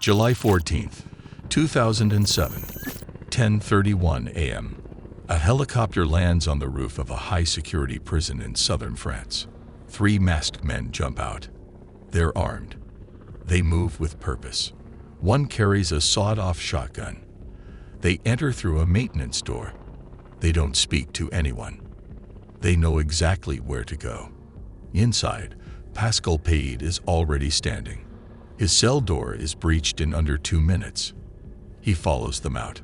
July 14th, 2007, 10:31 a.m. A helicopter lands on the roof of a high-security prison in southern France. 3 masked men jump out. They're armed. They move with purpose. One carries a sawed-off shotgun. They enter through a maintenance door. They don't speak to anyone. They know exactly where to go. Inside, Pascal Payet is already standing. His cell door is breached in under 2 minutes. He follows them out.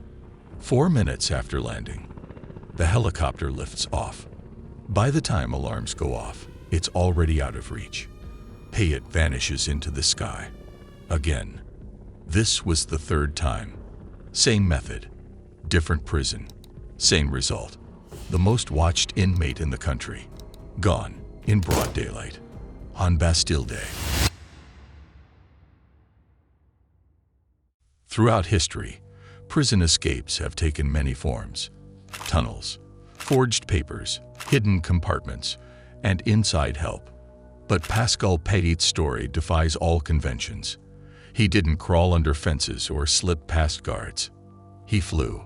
4 minutes after landing, the helicopter lifts off. By the time alarms go off, it's already out of reach. Payet vanishes into the sky. Again. This was the 3rd time. Same method, different prison, same result. The most watched inmate in the country, gone in broad daylight, on Bastille Day. Throughout history, prison escapes have taken many forms: tunnels, forged papers, hidden compartments, and inside help. But Pascal Payet's story defies all conventions. He didn't crawl under fences or slip past guards. He flew.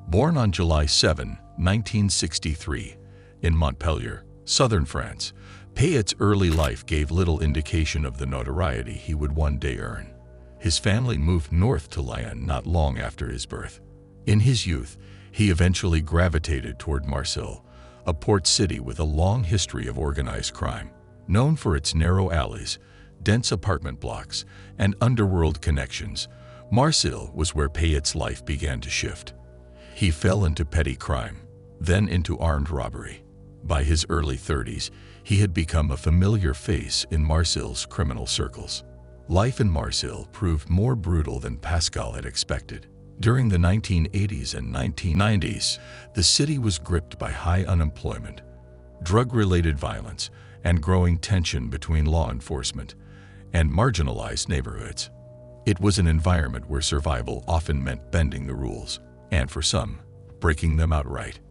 Born on July 7, 1963, in Montpellier, southern France, Payet's early life gave little indication of the notoriety he would one day earn. His family moved north to Lyon not long after his birth. In his youth, he eventually gravitated toward Marseille, a port city with a long history of organized crime. Known for its narrow alleys, dense apartment blocks, and underworld connections, Marseille was where Payet's life began to shift. He fell into petty crime, then into armed robbery. By his early 30s, he had become a familiar face in Marseille's criminal circles. Life in Marseille proved more brutal than Pascal had expected. During the 1980s and 1990s, the city was gripped by high unemployment, drug-related violence, and growing tension between law enforcement and marginalized neighborhoods. It was an environment where survival often meant bending the rules, and for some, breaking them outright.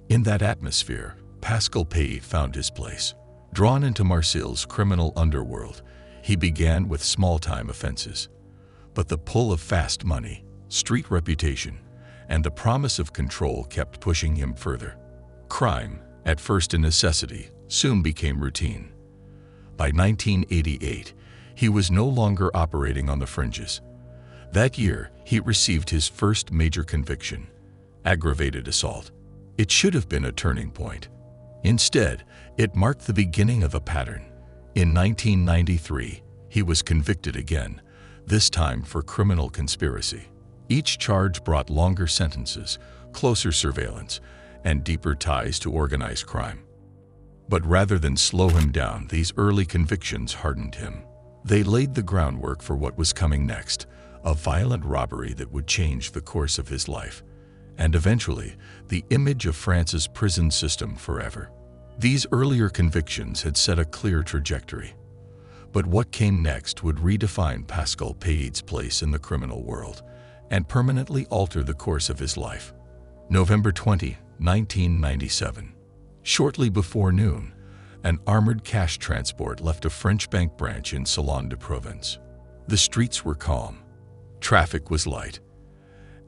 In that atmosphere, Pascal Payet found his place. Drawn into Marseille's criminal underworld, he began with small-time offenses. But the pull of fast money, street reputation, and the promise of control kept pushing him further. Crime, at first a necessity, soon became routine. By 1988, he was no longer operating on the fringes. That year, he received his first major conviction: aggravated assault. It should have been a turning point. Instead, it marked the beginning of a pattern. In 1993, he was convicted again, this time for criminal conspiracy. Each charge brought longer sentences, closer surveillance, and deeper ties to organized crime. But rather than slow him down, these early convictions hardened him. They laid the groundwork for what was coming next, a violent robbery that would change the course of his life, and eventually, the image of France's prison system forever. These earlier convictions had set a clear trajectory. But what came next would redefine Pascal Payet's place in the criminal world and permanently alter the course of his life. November 20, 1997. Shortly before noon, an armored cash transport left a French bank branch in Salon-de-Provence. The streets were calm. Traffic was light.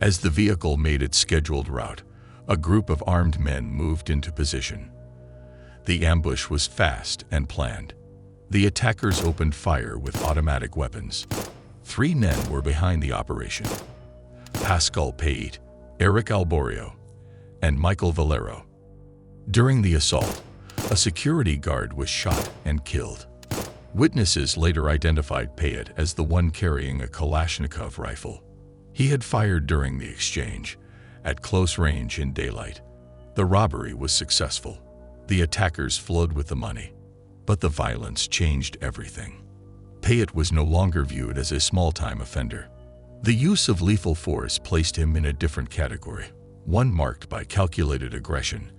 As the vehicle made its scheduled route, a group of armed men moved into position. The ambush was fast and planned. The attackers opened fire with automatic weapons. 3 men were behind the operation: Pascal Payet, Eric Alborio, and Michael Valero. During the assault, a security guard was shot and killed. Witnesses later identified Payet as the one carrying a Kalashnikov rifle. He had fired during the exchange, at close range in daylight. The robbery was successful. The attackers fled with the money. But the violence changed everything. Payet was no longer viewed as a small-time offender. The use of lethal force placed him in a different category, one marked by calculated aggression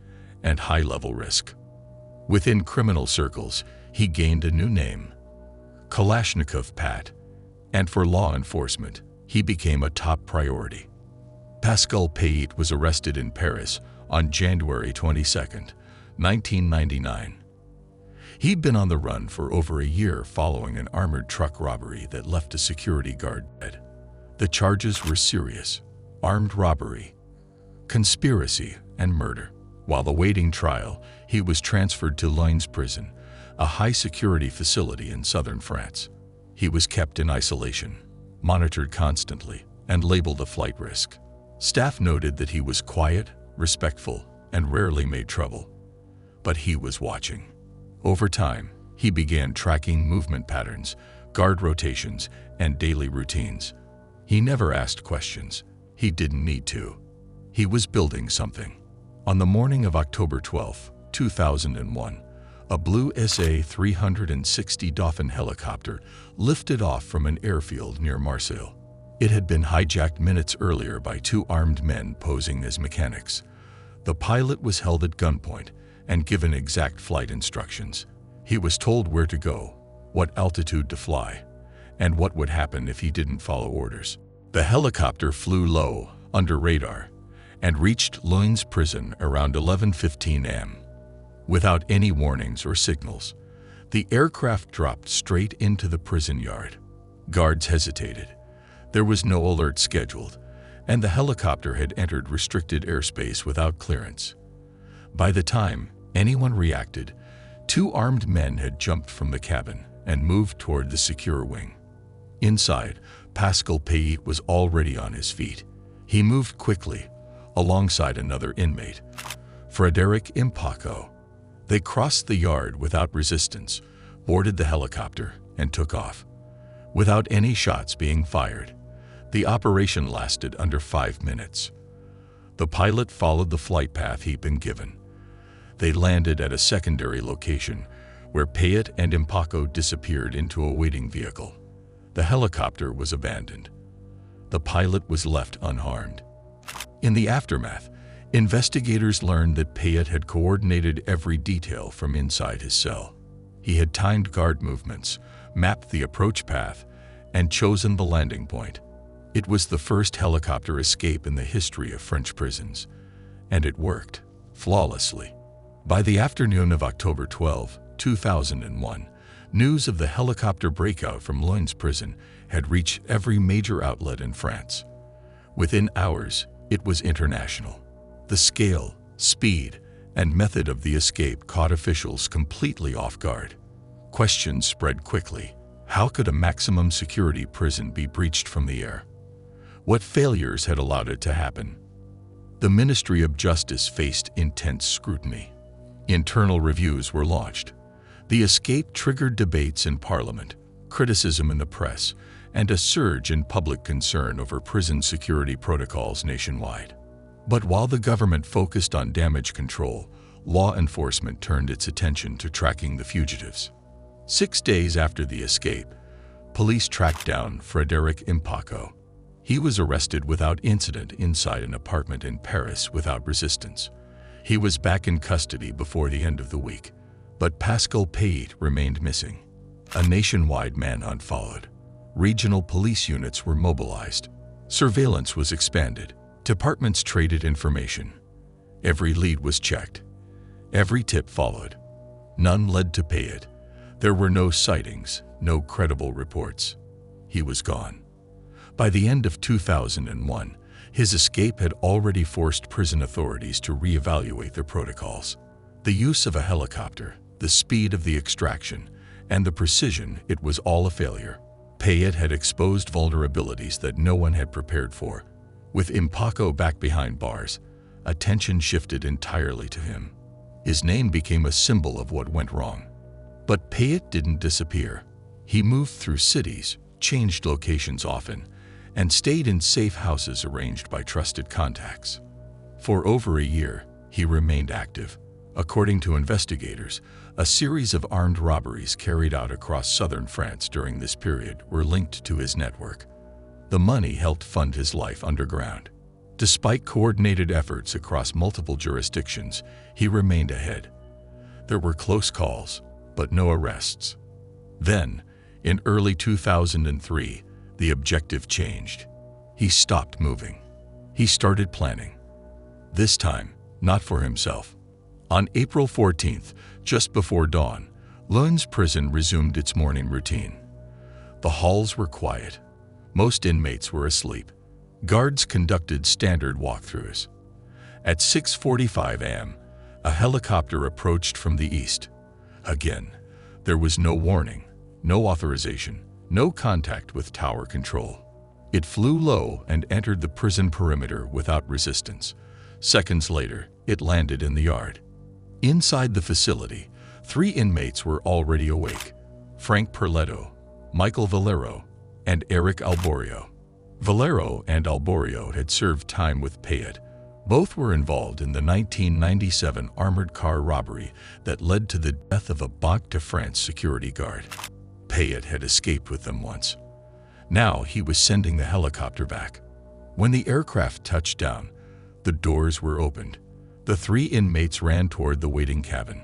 and high-level risk. Within criminal circles, he gained a new name, Kalashnikov Pat, and for law enforcement, he became a top priority. Pascal Payet was arrested in Paris on January 22, 1999. He'd been on the run for over a year following an armored truck robbery that left a security guard dead. The charges were serious: armed robbery, conspiracy, and murder. While awaiting trial, he was transferred to Lens prison, a high-security facility in southern France. He was kept in isolation, monitored constantly, and labeled a flight risk. Staff noted that he was quiet, respectful, and rarely made trouble. But he was watching. Over time, he began tracking movement patterns, guard rotations, and daily routines. He never asked questions. He didn't need to. He was building something. On the morning of October 12, 2001, a blue SA-360 Dauphin helicopter lifted off from an airfield near Marseille. It had been hijacked minutes earlier by two armed men posing as mechanics. The pilot was held at gunpoint and given exact flight instructions. He was told where to go, what altitude to fly, and what would happen if he didn't follow orders. The helicopter flew low, under radar, and reached Lens prison around 11:15 am. Without any warnings or signals, the aircraft dropped straight into the prison yard. Guards hesitated. There was no alert scheduled, and the helicopter had entered restricted airspace without clearance. By the time anyone reacted, two armed men had jumped from the cabin and moved toward the secure wing. Inside, Pascal Payet was already on his feet. He moved quickly, alongside another inmate, Frédéric Impacot. They crossed the yard without resistance, boarded the helicopter, and took off. Without any shots being fired, the operation lasted under 5 minutes. The pilot followed the flight path he'd been given. They landed at a secondary location where Payet and Impacot disappeared into a waiting vehicle. The helicopter was abandoned. The pilot was left unharmed. In the aftermath, investigators learned that Payet had coordinated every detail from inside his cell. He had timed guard movements, mapped the approach path, and chosen the landing point. It was the first helicopter escape in the history of French prisons, and it worked flawlessly. By the afternoon of October 12, 2001, news of the helicopter breakout from Lens prison had reached every major outlet in France. Within hours, it was international. The scale, speed, and method of the escape caught officials completely off guard. Questions spread quickly. How could a maximum security prison be breached from the air? What failures had allowed it to happen? The Ministry of Justice faced intense scrutiny. Internal reviews were launched. The escape triggered debates in Parliament, criticism in the press, and a surge in public concern over prison security protocols nationwide. But while the government focused on damage control, law enforcement turned its attention to tracking the fugitives. 6 days after the escape, police tracked down Frédéric Impacot. He was arrested without incident inside an apartment in Paris without resistance. He was back in custody before the end of the week, but Pascal Payet remained missing. A nationwide manhunt followed. Regional police units were mobilized. Surveillance was expanded. Departments traded information. Every lead was checked. Every tip followed. None led to Payet. There were no sightings, no credible reports. He was gone. By the end of 2001, his escape had already forced prison authorities to reevaluate their protocols. The use of a helicopter, the speed of the extraction, and the precision, it was all a failure. Payet had exposed vulnerabilities that no one had prepared for. With Impacot back behind bars, attention shifted entirely to him. His name became a symbol of what went wrong. But Payet didn't disappear. He moved through cities, changed locations often, and stayed in safe houses arranged by trusted contacts. For over a year, he remained active. According to investigators, a series of armed robberies carried out across southern France during this period were linked to his network. The money helped fund his life underground. Despite coordinated efforts across multiple jurisdictions, he remained ahead. There were close calls, but no arrests. Then, in early 2003, the objective changed. He stopped moving. He started planning. This time, not for himself. On April 14th, just before dawn, Lens prison resumed its morning routine. The halls were quiet. Most inmates were asleep. Guards conducted standard walkthroughs. At 6:45 a.m., a helicopter approached from the east. Again, there was no warning, no authorization, no contact with tower control. It flew low and entered the prison perimeter without resistance. Seconds later, it landed in the yard. Inside the facility, 3 inmates were already awake: Frank Perletto, Michael Valero, and Eric Alborio. Valero and Alborio had served time with Payet. Both were involved in the 1997 armored car robbery that led to the death of a Banque de France security guard. Payet had escaped with them once. Now he was sending the helicopter back. When the aircraft touched down, the doors were opened. The 3 inmates ran toward the waiting cabin.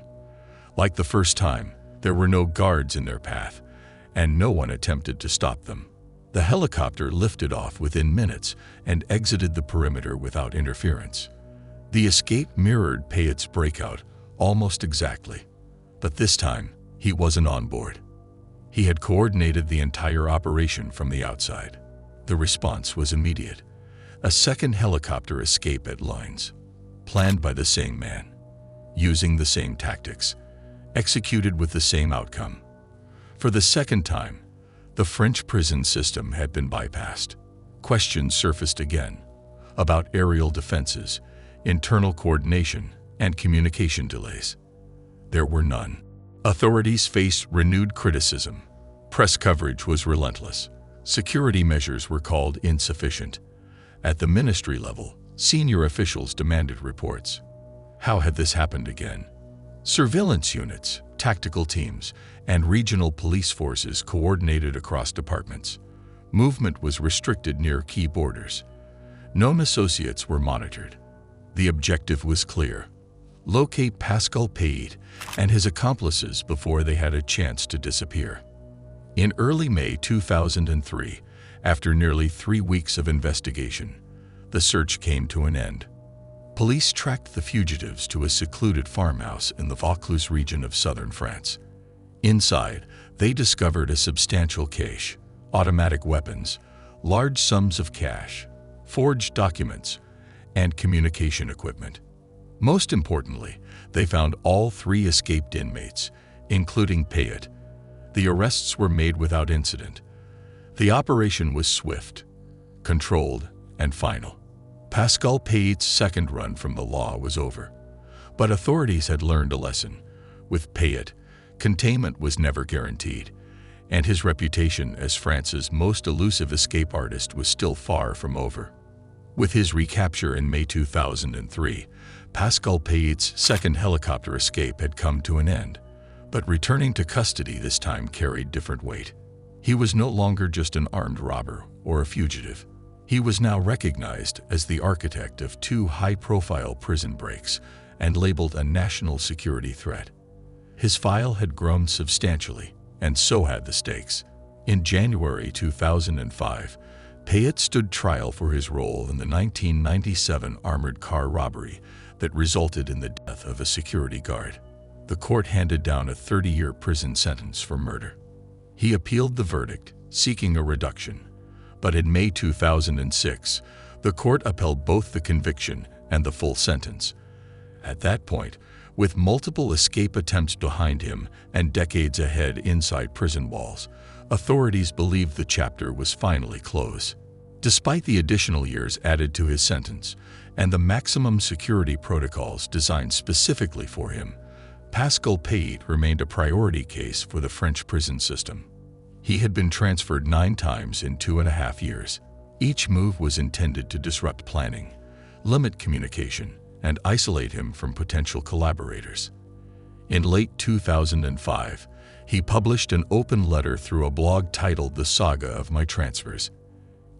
Like the first time, there were no guards in their path, and no one attempted to stop them. The helicopter lifted off within minutes and exited the perimeter without interference. The escape mirrored Payet's breakout almost exactly, but this time he wasn't on board. He had coordinated the entire operation from the outside. The response was immediate. A second helicopter escape at Lines, planned by the same man, using the same tactics, executed with the same outcome. For the second time, the French prison system had been bypassed. Questions surfaced again about aerial defenses, internal coordination, and communication delays. There were none. Authorities faced renewed criticism. Press coverage was relentless. Security measures were called insufficient. At the ministry level, senior officials demanded reports. How had this happened again? Surveillance units, tactical teams, and regional police forces coordinated across departments. Movement was restricted near key borders. Known associates were monitored. The objective was clear: locate Pascal Payet and his accomplices before they had a chance to disappear. In early May 2003, after nearly 3 weeks of investigation, the search came to an end. Police tracked the fugitives to a secluded farmhouse in the Vaucluse region of southern France. Inside, they discovered a substantial cache, automatic weapons, large sums of cash, forged documents, and communication equipment. Most importantly, they found all 3 escaped inmates, including Payet. The arrests were made without incident. The operation was swift, controlled, and final. Pascal Payet's second run from the law was over. But authorities had learned a lesson. With Payet, containment was never guaranteed, and his reputation as France's most elusive escape artist was still far from over. With his recapture in May 2003, Pascal Payet's second helicopter escape had come to an end. But returning to custody this time carried different weight. He was no longer just an armed robber or a fugitive. He was now recognized as the architect of 2 high-profile prison breaks and labeled a national security threat. His file had grown substantially, and so had the stakes. In January 2005, Payet stood trial for his role in the 1997 armored car robbery that resulted in the death of a security guard. The court handed down a 30-year prison sentence for murder. He appealed the verdict, seeking a reduction. But in May 2006, the court upheld both the conviction and the full sentence. At that point, with multiple escape attempts behind him and decades ahead inside prison walls, authorities believed the chapter was finally closed. Despite the additional years added to his sentence and the maximum security protocols designed specifically for him, Pascal Payet remained a priority case for the French prison system. He had been transferred 9 times in 2.5 years. Each move was intended to disrupt planning, limit communication, and isolate him from potential collaborators. In late 2005, he published an open letter through a blog titled The Saga of My Transfers.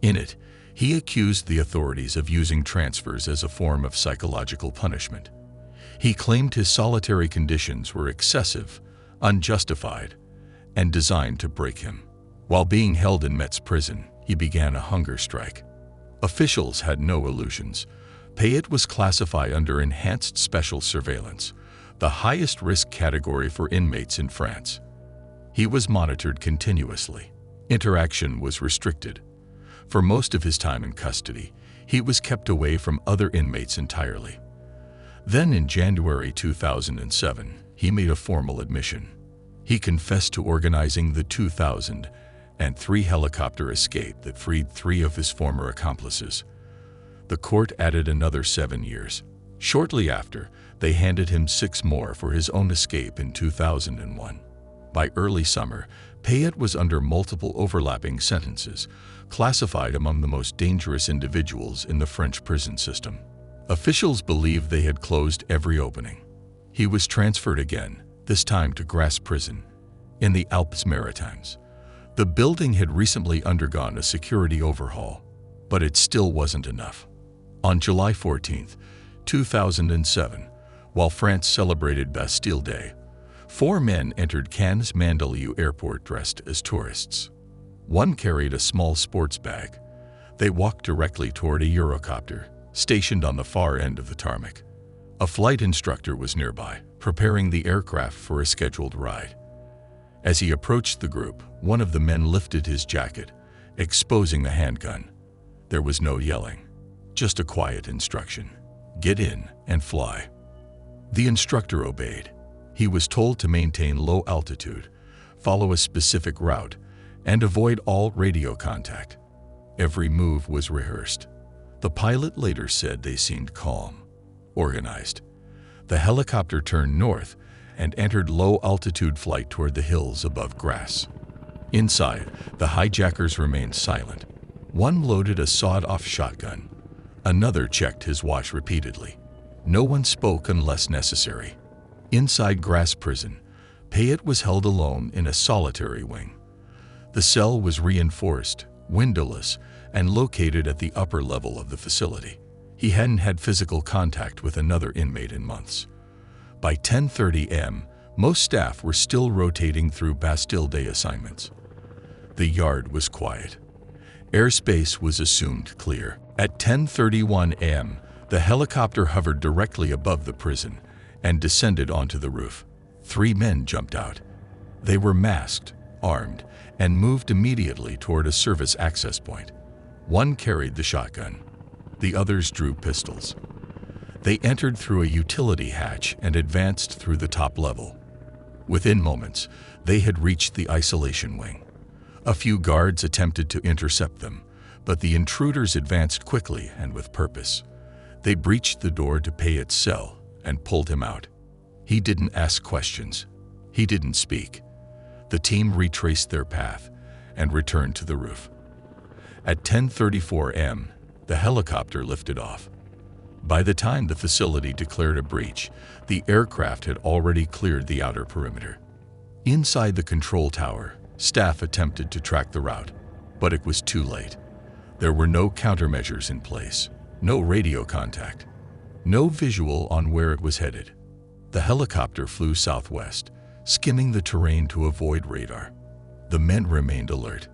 In it, he accused the authorities of using transfers as a form of psychological punishment. He claimed his solitary conditions were excessive, unjustified, and designed to break him. While being held in Metz prison, he began a hunger strike. Officials had no illusions. Payet was classified under enhanced special surveillance, the highest risk category for inmates in France. He was monitored continuously. Interaction was restricted. For most of his time in custody, he was kept away from other inmates entirely. Then in January 2007, he made a formal admission. He confessed to organizing the 2003 helicopter escape that freed 3 of his former accomplices. The court added another 7 years. Shortly after, they handed him 6 more for his own escape in 2001. By early summer, Payet was under multiple overlapping sentences, classified among the most dangerous individuals in the French prison system. Officials believed they had closed every opening. He was transferred again, this time to Grasse prison, in the Alpes-Maritimes. The building had recently undergone a security overhaul, but it still wasn't enough. On July 14, 2007, while France celebrated Bastille Day, 4 men entered Cannes Mandelieu Airport dressed as tourists. One carried a small sports bag. They walked directly toward a Eurocopter, stationed on the far end of the tarmac. A flight instructor was nearby, preparing the aircraft for a scheduled ride. As he approached the group, one of the men lifted his jacket, exposing the handgun. There was no yelling, just a quiet instruction: get in and fly. The instructor obeyed. He was told to maintain low altitude, follow a specific route, and avoid all radio contact. Every move was rehearsed. The pilot later said they seemed calm, organized. The helicopter turned north and entered low-altitude flight toward the hills above Grasse. Inside, the hijackers remained silent. One loaded a sawed-off shotgun. Another checked his watch repeatedly. No one spoke unless necessary. Inside Grasse prison, Payet was held alone in a solitary wing. The cell was reinforced, windowless, and located at the upper level of the facility. He hadn't had physical contact with another inmate in months. By 10:30 a.m., most staff were still rotating through Bastille Day assignments. The yard was quiet. Airspace was assumed clear. At 10:31 a.m., the helicopter hovered directly above the prison and descended onto the roof. 3 men jumped out. They were masked, armed, and moved immediately toward a service access point. One carried the shotgun. The others drew pistols. They entered through a utility hatch and advanced through the top level. Within moments, they had reached the isolation wing. A few guards attempted to intercept them, but the intruders advanced quickly and with purpose. They breached the door to Payet's cell and pulled him out. He didn't ask questions. He didn't speak. The team retraced their path and returned to the roof. At 10:34 a.m., the helicopter lifted off. By the time the facility declared a breach, the aircraft had already cleared the outer perimeter. Inside the control tower, staff attempted to track the route, but it was too late. There were no countermeasures in place, no radio contact, no visual on where it was headed. The helicopter flew southwest, skimming the terrain to avoid radar. The men remained alert.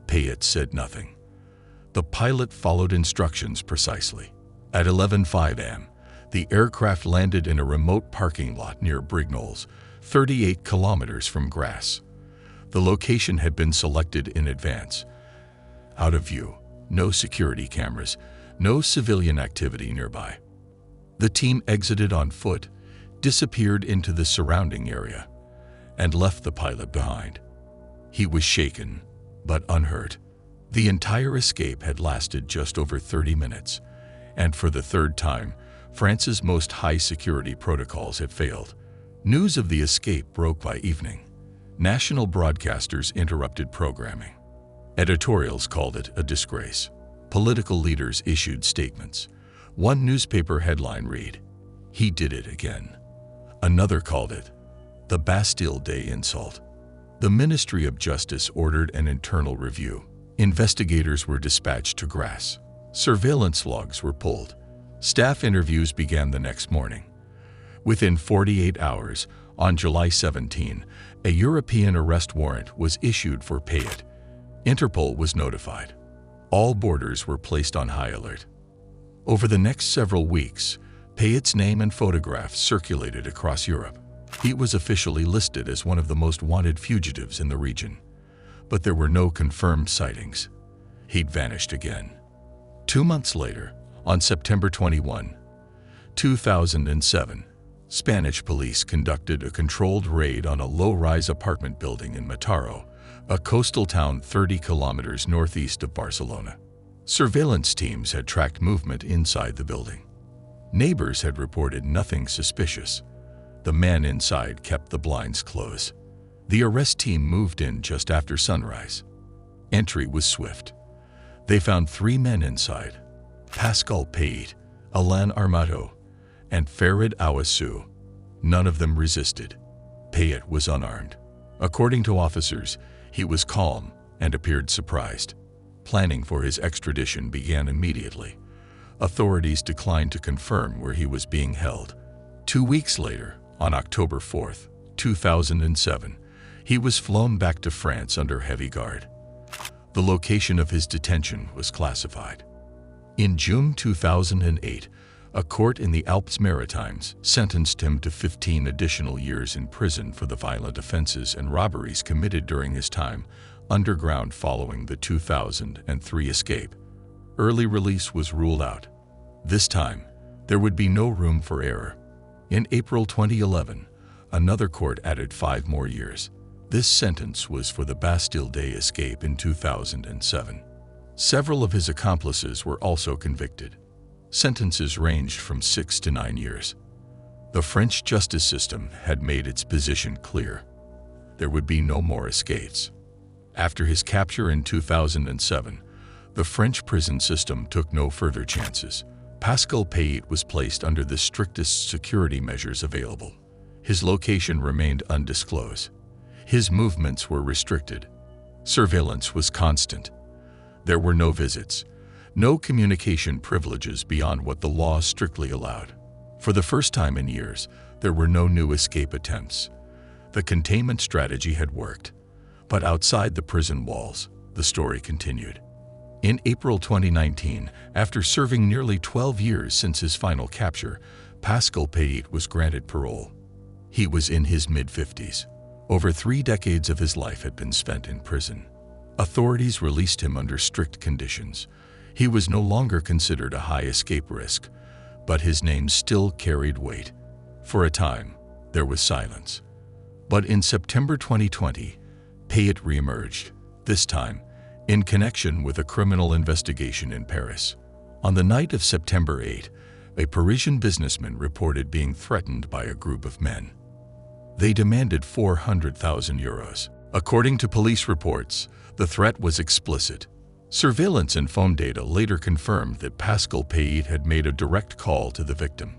Payet said nothing. The pilot followed instructions precisely. At 11:05 a.m., the aircraft landed in a remote parking lot near Brignoles, 38 kilometers from Grasse. The location had been selected in advance. Out of view, no security cameras, no civilian activity nearby. The team exited on foot, disappeared into the surrounding area, and left the pilot behind. He was shaken, but unhurt. The entire escape had lasted just over 30 minutes, and for the 3rd time, France's most high-security protocols had failed. News of the escape broke by evening. National broadcasters interrupted programming. Editorials called it a disgrace. Political leaders issued statements. One newspaper headline read, "He did it again." Another called it the Bastille Day insult. The Ministry of Justice ordered an internal review. Investigators were dispatched to Grasse. Surveillance logs were pulled. Staff interviews began the next morning. Within 48 hours, on July 17, a European arrest warrant was issued for Payet. Interpol was notified. All borders were placed on high alert. Over the next several weeks, Payet's name and photographs circulated across Europe. He was officially listed as one of the most wanted fugitives in the region, but there were no confirmed sightings. he'd vanished again. 2 months later, on September 21, 2007, Spanish police conducted a controlled raid on a low-rise apartment building in Mataró, a coastal town 30 kilometers northeast of Barcelona. Surveillance teams had tracked movement inside the building. Neighbors had reported nothing suspicious. The man inside kept the blinds closed. The arrest team moved in just after sunrise. Entry was swift. They found 3 men inside: Pascal Payet, Alain Armato, and Farid Awassou. None of them resisted. Payet was unarmed. According to officers, he was calm and appeared surprised. Planning for his extradition began immediately. Authorities declined to confirm where he was being held. 2 weeks later, on October 4, 2007, he was flown back to France under heavy guard. The location of his detention was classified. In June 2008, a court in the Alpes-Maritimes sentenced him to 15 additional years in prison for the violent offenses and robberies committed during his time underground following the 2003 escape. Early release was ruled out. This time, there would be no room for error. In April 2011, another court added 5 more years. This sentence was for the Bastille Day escape in 2007. Several of his accomplices were also convicted. Sentences ranged from 6 to 9 years. The French justice system had made its position clear. There would be no more escapes. After his capture in 2007, the French prison system took no further chances. Pascal Payet was placed under the strictest security measures available. His location remained undisclosed. His movements were restricted. Surveillance was constant. There were no visits, no communication privileges beyond what the law strictly allowed. For the first time in years, there were no new escape attempts. The containment strategy had worked. But outside the prison walls, the story continued. In April 2019, after serving nearly 12 years since his final capture, Pascal Payet was granted parole. He was in his mid-50s. Over 3 decades of his life had been spent in prison. Authorities released him under strict conditions. He was no longer considered a high escape risk, but his name still carried weight. For a time, there was silence. But in September 2020, Payet reemerged, this time in connection with a criminal investigation in Paris. On the night of September 8, a Parisian businessman reported being threatened by a group of men. They demanded 400,000 euros. According to police reports, the threat was explicit. Surveillance and phone data later confirmed that Pascal Payet had made a direct call to the victim.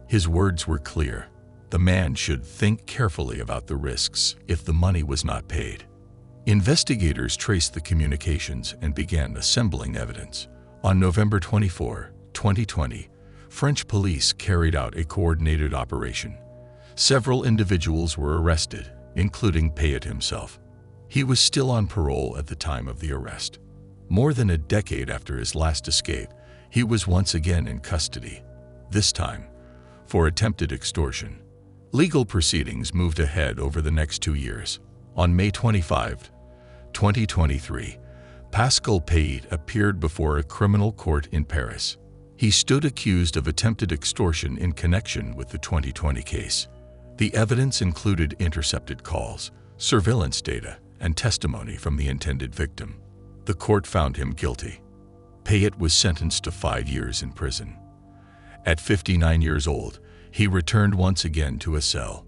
His words were clear. The man should think carefully about the risks if the money was not paid. Investigators traced the communications and began assembling evidence. On November 24, 2020, French police carried out a coordinated operation. Several individuals were arrested, including Payet himself. He was still on parole at the time of the arrest. More than a decade after his last escape, he was once again in custody, this time for attempted extortion. Legal proceedings moved ahead over the next 2 years. On May 25, 2023, Pascal Payet appeared before a criminal court in Paris. He stood accused of attempted extortion in connection with the 2020 case. The evidence included intercepted calls, surveillance data, and testimony from the intended victim. The court found him guilty. Payet was sentenced to 5 years in prison. At 59 years old, he returned once again to a cell.